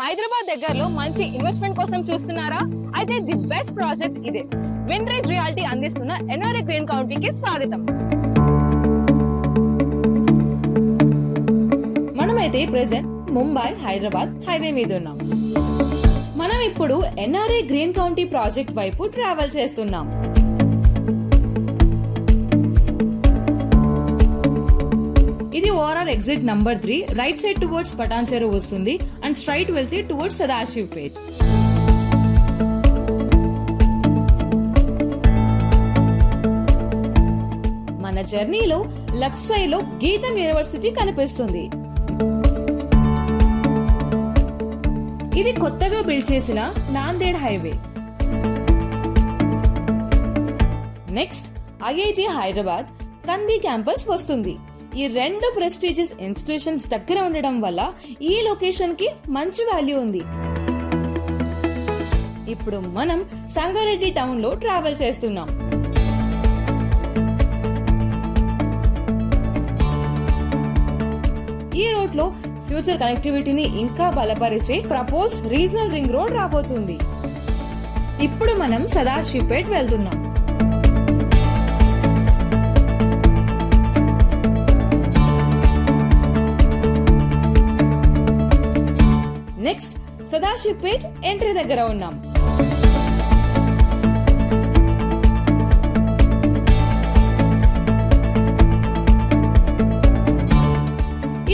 హైదరాబాద్ దగ్గరలో మంచి ఇన్వెస్ట్మెంట్ కోసం చూస్తున్నారా? అయితే ది బెస్ట్ ప్రాజెక్ట్ ఇదే. విన్రేజ్ రియాలిటీ అందిస్తున్న ఎన్ఆర్ఏ గ్రీన్ కౌంటీకి స్వాగతం. మనమైతే ప్రెసెంట్ ముంబై హైదరాబాద్ హైవే మీద ఉన్నాం. మనం ఇప్పుడు ఎన్ఆర్ఏ గ్రీన్ కౌంటీ ప్రాజెక్ట్ వైపు ట్రావెల్ చేస్తున్నాం. ఇది ORR exit number 3 right side towards Patancheru వస్తుంది అండ్ స్ట్రైట్ వెళ్తే టువర్డ్స్ సదాశివపేట్. మన జర్నీలో లెఫ్ట్ సైడ్ లో గీతం యూనివర్సిటీ కనిపిస్తుంది. ఇది కొత్తగా బిల్డ్ చేసిన Nanded highway. Next IIT Hyderabad కంది క్యాంపస్ వస్తుంది. ఈ రెండు ప్రెస్టీజియస్ ఇన్స్టిట్యూషన్స్ దగ్గర ఉండడం వల్ల ఈ లొకేషన్ కి మంచి వాల్యూ ఉంది. ఇప్పుడు మనం సంగారెడ్డి టౌన్ లో ట్రావెల్ చేస్తున్నాం. ఈ రోడ్ లో ఫ్యూచర్ కనెక్టివిటీని ఇంకా బలపరిచే ప్రపోజ్ రీజనల్ రింగ్ రోడ్ రాబోతుంది. ఇప్పుడు మనం సదాశివపేట్ వెళ్తున్నాం. నెక్స్ట్ సదాశివపేట్ ఎంట్రీ దగ్గర ఉన్నాం.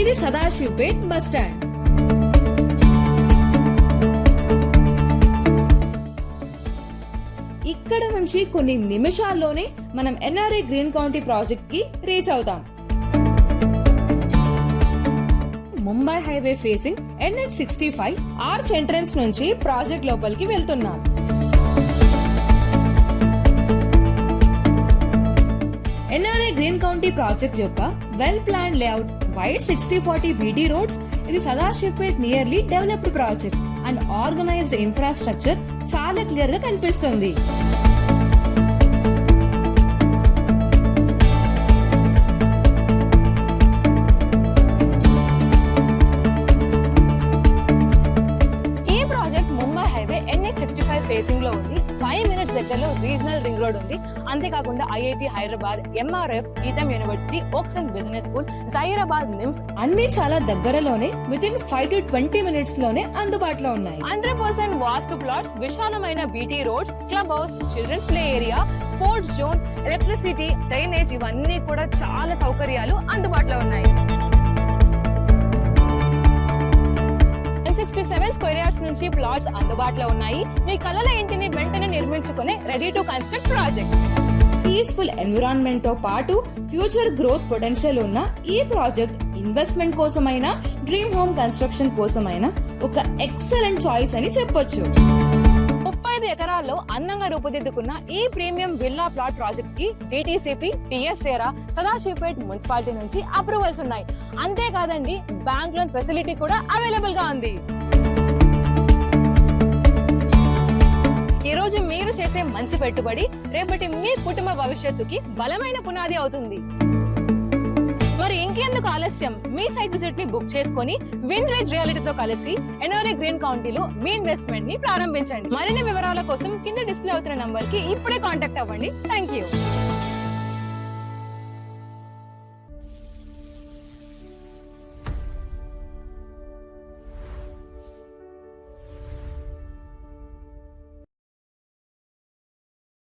ఇది సదాశివపేట్ బస్ స్టాండ్. ఇక్కడ నుంచి కొన్ని నిమిషాల్లోనే మనం ఎన్ఆర్ఏ గ్రీన్ కౌంటీ ప్రాజెక్ట్ కి రీచ్ అవుతాం. Mumbai highway facing NH65 arch entrance నుంచి ప్రాజెక్ట్ లోపలికి వెళ్తున్నాం. ఎన్ఆర్ఏ గ్రీన్ కౌంటీ ప్రాజెక్ట్ యొక్క well plan layout wide 60-40 BD roads. ఇది Sadashivpet nearly developed project and organised infrastructure చాలా క్లియర్ గా కనిపిస్తుంది. ఫేసింగ్ లో ఉంది. 5 minutes దగ్గరలో రీజనల్ రింగ్ రోడ్ ఉంది. అంతేకాకుండా IIT Hyderabad, MRF, GITAM university, Woxsen business school, Zaheerabad NIMZ అన్ని చాలా దగ్గరలోనే వితిన్ 5 to 20 minutes లోనే అందుబాటులో ఉన్నాయి. 100% వాస్తు ప్లాట్స్, విశాలమైన BT roads, club house, children's play area, sports zone, electricity, drainage ఇవన్నీ కూడా చాలా సౌకర్యాలు అందుబాటులో ఉన్నాయి. 67 స్క్వేర్ యార్డ్స్ నుంచి ప్లాట్స్ అందుబాటులో ఉన్నాయి. మీ కలల ఇంటిని వెంటనే నిర్మించుకునే ready to construct project. Peaceful environment తో పాటు ఫ్యూచర్ గ్రోత్ పొటెన్షియల్ ఉన్న ఈ ప్రాజెక్ట్ ఇన్వెస్ట్మెంట్ కోసమైనా, డ్రీమ్ హోమ్ కన్స్ట్రక్షన్ కోసమైనా ఒక ఎక్సలెంట్ చాయిస్ అని చెప్పొచ్చు. 35 ఎకరాల్లో అందంగా రూపుదిద్దుకున్న ఈ ప్రీమియం విల్లా ప్లాట్ ప్రాజెక్ట్ కి DTCP, TS-RERA, సదాశివపేట్ మున్సిపాలిటీ నుంచి అప్రూవల్స్ ఉన్నాయి. అంతేకాదండి, బ్యాంక్ లోన్ ఫెసిలిటీ కూడా అవైలబుల్ గా ఉంది. ఈ రోజు మీరు చేసే మంచి పెట్టుబడి రేపటి మీ కుటుంబ భవిష్యత్తుకి బలమైన పునాది అవుతుంది. మరి ఇంకెందుకు ఆలస్యం? మీ సైట్ విజిట్ ని బుక్ చేసుకుని విన్రేజ్ రియాలిటీతో కలిసి ఎన్ఆర్ఏ గ్రీన్ కౌంటీలో మీ ఇన్వెస్ట్మెంట్ ని ప్రారంభించండి. మరిన్ని వివరాల కోసం కింద డిస్ప్లే అవుతున్న నంబర్ కి ఇప్పుడే కాంటాక్ట్ అవ్వండి. Thank you.